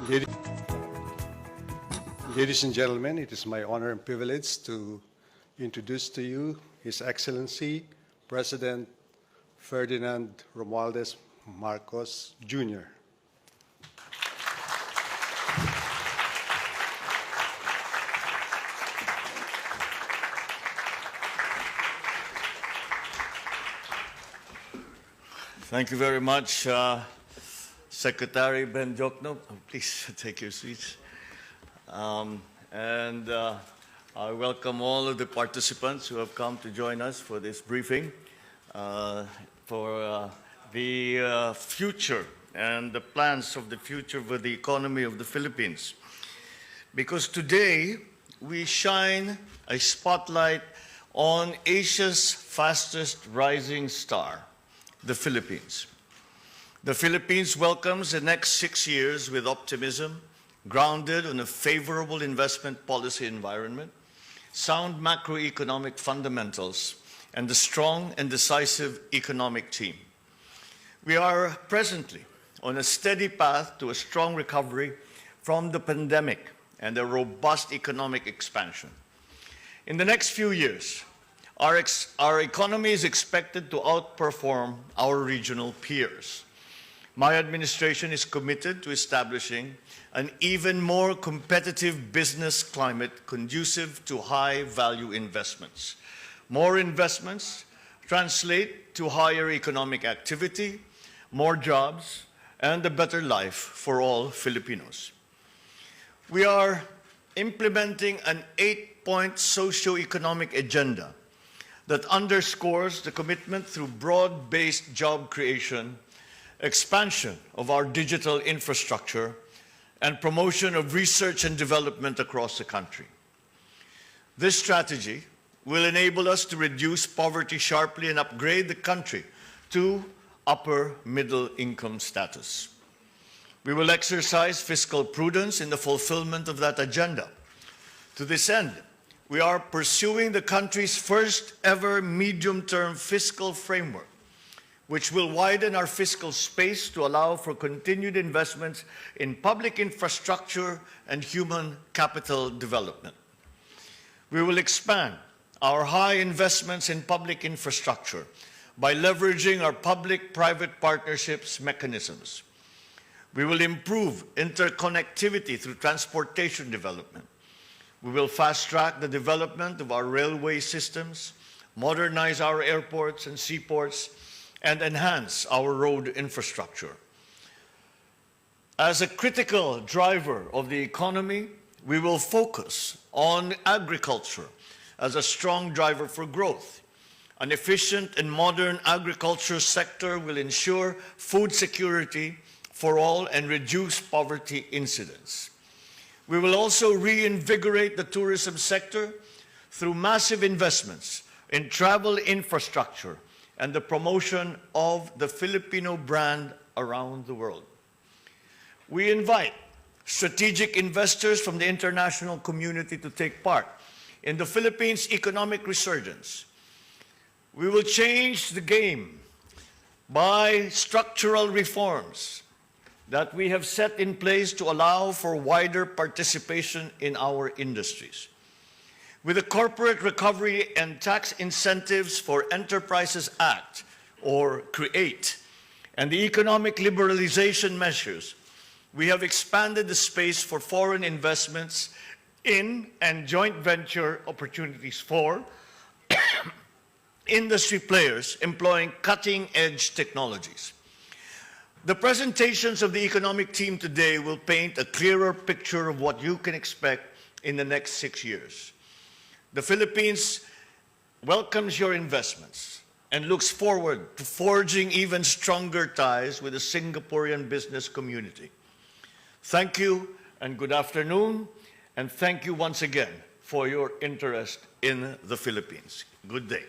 Ladi- Ladies and gentlemen, it is my honor and privilege to introduce to you His Excellency President Ferdinand Romualdez Marcos Jr. Thank you very much, Secretary Ben Jokno. Please take your seats. I welcome all of the participants who have come to join us for this briefing for the future and the plans of the future for the economy of the Philippines. Because today we shine a spotlight on Asia's fastest rising star, the Philippines. The Philippines welcomes the next 6 years with optimism, grounded on a favorable investment policy environment, sound macroeconomic fundamentals, and a strong and decisive economic team. We are presently on a steady path to a strong recovery from the pandemic and a robust economic expansion. In the next few years, our economy is expected to outperform our regional peers. My administration is committed to establishing an even more competitive business climate conducive to high-value investments. More investments translate to higher economic activity, more jobs, and a better life for all Filipinos. We are implementing an 8-point socio-economic agenda that underscores the commitment through broad-based job creation, expansion of our digital infrastructure, and promotion of research and development across the country. This strategy will enable us to reduce poverty sharply and upgrade the country to upper middle income status. We will exercise fiscal prudence in the fulfillment of that agenda. To this end, we are pursuing the country's first ever medium-term fiscal framework, which will widen our fiscal space to allow for continued investments in public infrastructure and human capital development. We will expand our high investments in public infrastructure by leveraging our public-private partnerships mechanisms. We will improve interconnectivity through transportation development. We will fast-track the development of our railway systems, modernize our airports and seaports, and enhance our road infrastructure. As a critical driver of the economy, we will focus on agriculture as a strong driver for growth. An efficient and modern agriculture sector will ensure food security for all and reduce poverty incidence. We will also reinvigorate the tourism sector through massive investments in travel infrastructure and the promotion of the Filipino brand around the world. We invite strategic investors from the international community to take part in the Philippines' economic resurgence. We will change the game by structural reforms that we have set in place to allow for wider participation in our industries. With the Corporate Recovery and Tax Incentives for Enterprises Act, or CREATE, and the economic liberalization measures, we have expanded the space for foreign investments in and joint venture opportunities for industry players employing cutting-edge technologies. The presentations of the economic team today will paint a clearer picture of what you can expect in the next 6 years. The Philippines welcomes your investments and looks forward to forging even stronger ties with the Singaporean business community. Thank you and good afternoon, and thank you once again for your interest in the Philippines. Good day.